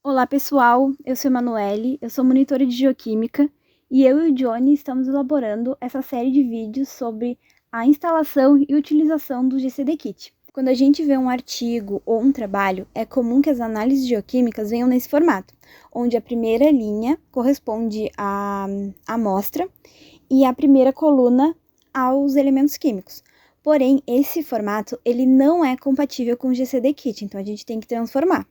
Olá pessoal, eu sou Emanuele, eu sou monitora de Geoquímica e eu e o Johnny estamos elaborando essa série de vídeos sobre a instalação e utilização do GCD-Kit. Quando a gente vê um artigo ou um trabalho, é comum que as análises geoquímicas venham nesse formato, onde a primeira linha corresponde à amostra e a primeira coluna aos elementos químicos. Porém, esse formato ele não é compatível com o GCD-Kit, então a gente tem que transformar.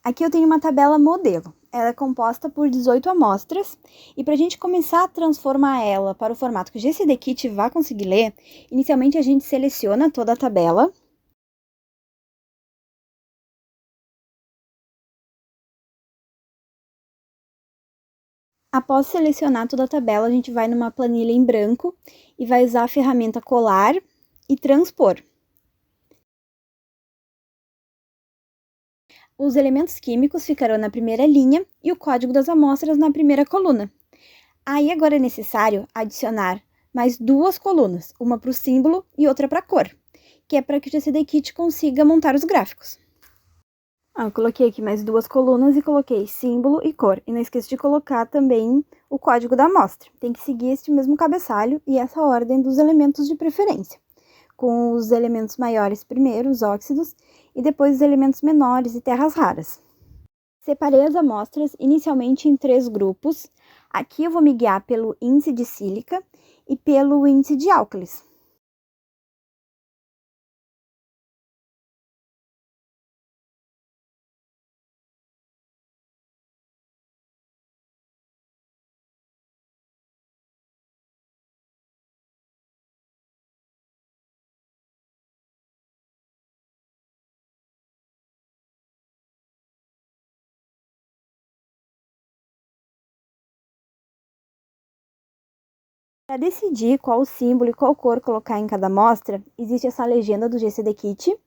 Aqui eu tenho uma tabela modelo. Ela é composta por 18 amostras e para a gente começar a transformar ela para o formato que o GCD-Kit vai conseguir ler, inicialmente a gente seleciona toda a tabela. Após selecionar toda a tabela, a gente vai numa planilha em branco e vai usar a ferramenta colar e transpor. Os elementos químicos ficarão na primeira linha e o código das amostras na primeira coluna. Aí agora é necessário adicionar mais duas colunas, uma para o símbolo e outra para a cor, que é para que o GCD-Kit consiga montar os gráficos. Eu coloquei aqui mais duas colunas e coloquei símbolo e cor. E não esqueça de colocar também o código da amostra. Tem que seguir este mesmo cabeçalho e essa ordem dos elementos de preferência, com os elementos maiores primeiro, os óxidos, e depois os elementos menores e terras raras. Separei as amostras inicialmente em 3 grupos. Aqui eu vou me guiar pelo índice de sílica e pelo índice de álcalis. Para decidir qual símbolo e qual cor colocar em cada amostra, existe essa legenda do GCD-Kit.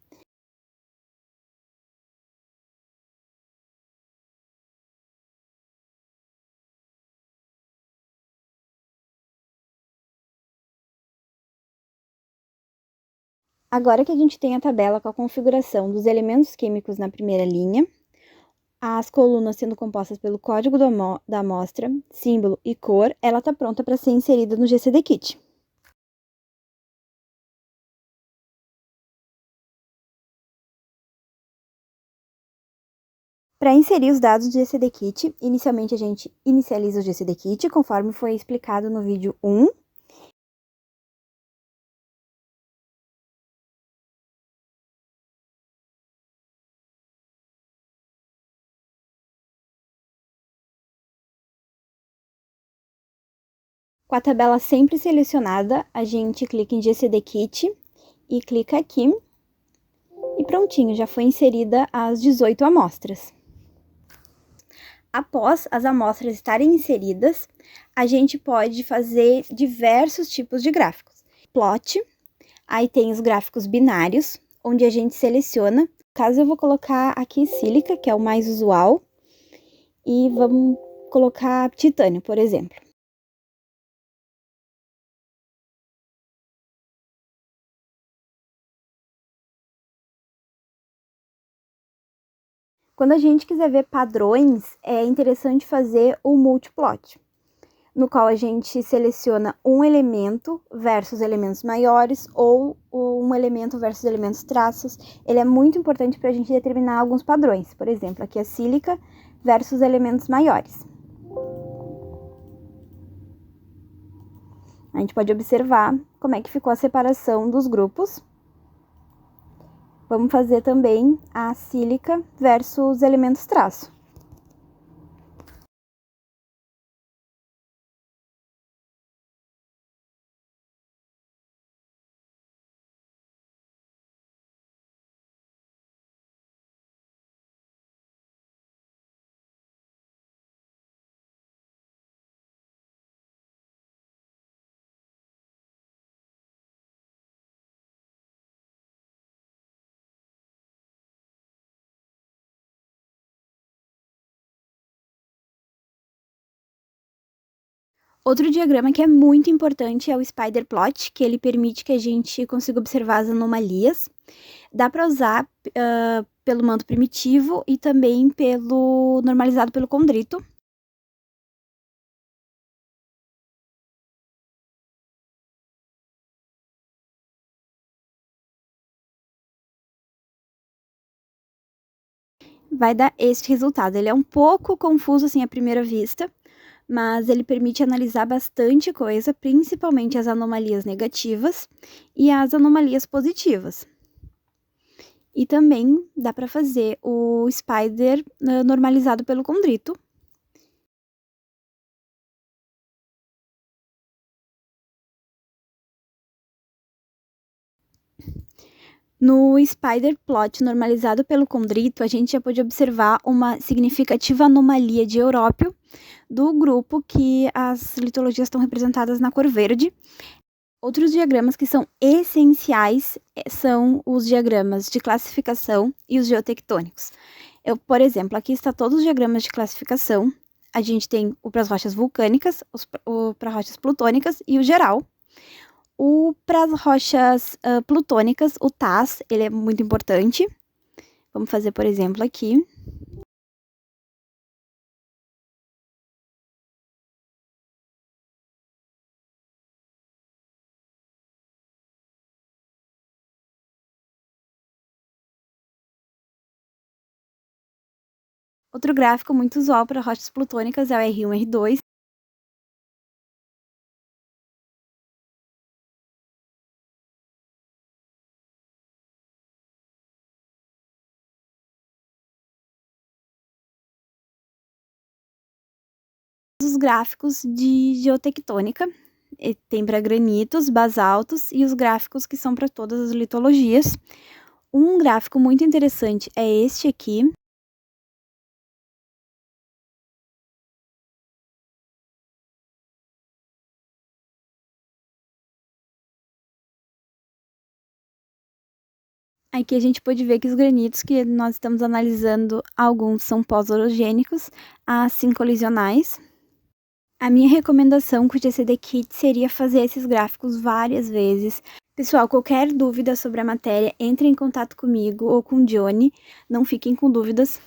Agora que a gente tem a tabela com a configuração dos elementos químicos na primeira linha, as colunas sendo compostas pelo código da amostra, símbolo e cor, ela está pronta para ser inserida no GCD-Kit. Para inserir os dados do GCD-Kit, inicialmente a gente inicializa o GCD-Kit, conforme foi explicado no vídeo 1. Com a tabela sempre selecionada, a gente clica em GCD-Kit e clica aqui. E prontinho, já foi inserida as 18 amostras. Após as amostras estarem inseridas, a gente pode fazer diversos tipos de gráficos. Plot, aí tem os gráficos binários, onde a gente seleciona. No caso, eu vou colocar aqui sílica, que é o mais usual, e vamos colocar titânio, por exemplo. Quando a gente quiser ver padrões, é interessante fazer o multiplot, no qual a gente seleciona um elemento versus elementos maiores ou um elemento versus elementos traços. Ele é muito importante para a gente determinar alguns padrões. Por exemplo, aqui a sílica versus elementos maiores. A gente pode observar como é que ficou a separação dos grupos. Vamos fazer também a sílica versus elementos traço. Outro diagrama que é muito importante é o spider plot, que ele permite que a gente consiga observar as anomalias. Dá para usar pelo manto primitivo e também pelo normalizado pelo condrito. Vai dar este resultado. Ele é um pouco confuso assim à primeira vista, mas ele permite analisar bastante coisa, principalmente as anomalias negativas e as anomalias positivas. E também dá para fazer o spider normalizado pelo condrito. No spider plot normalizado pelo condrito, a gente já pode observar uma significativa anomalia de Európio do grupo que as litologias estão representadas na cor verde. Outros diagramas que são essenciais são os diagramas de classificação e os geotectônicos. Por exemplo, aqui está todos os diagramas de classificação. A gente tem o para as rochas vulcânicas, o para rochas plutônicas e o geral. O para as rochas plutônicas, o TAS, ele é muito importante. Vamos fazer, por exemplo, aqui. Outro gráfico muito usual para rochas plutônicas é o R1 e R2. Os gráficos de geotectônica, tem para granitos, basaltos e os gráficos que são para todas as litologias. Um gráfico muito interessante é este aqui. Aqui a gente pode ver que os granitos que nós estamos analisando, alguns são pós-orogênicos, assim colisionais. A minha recomendação com o GCD Kit seria fazer esses gráficos várias vezes. Pessoal, qualquer dúvida sobre a matéria, entre em contato comigo ou com o Johnny, não fiquem com dúvidas.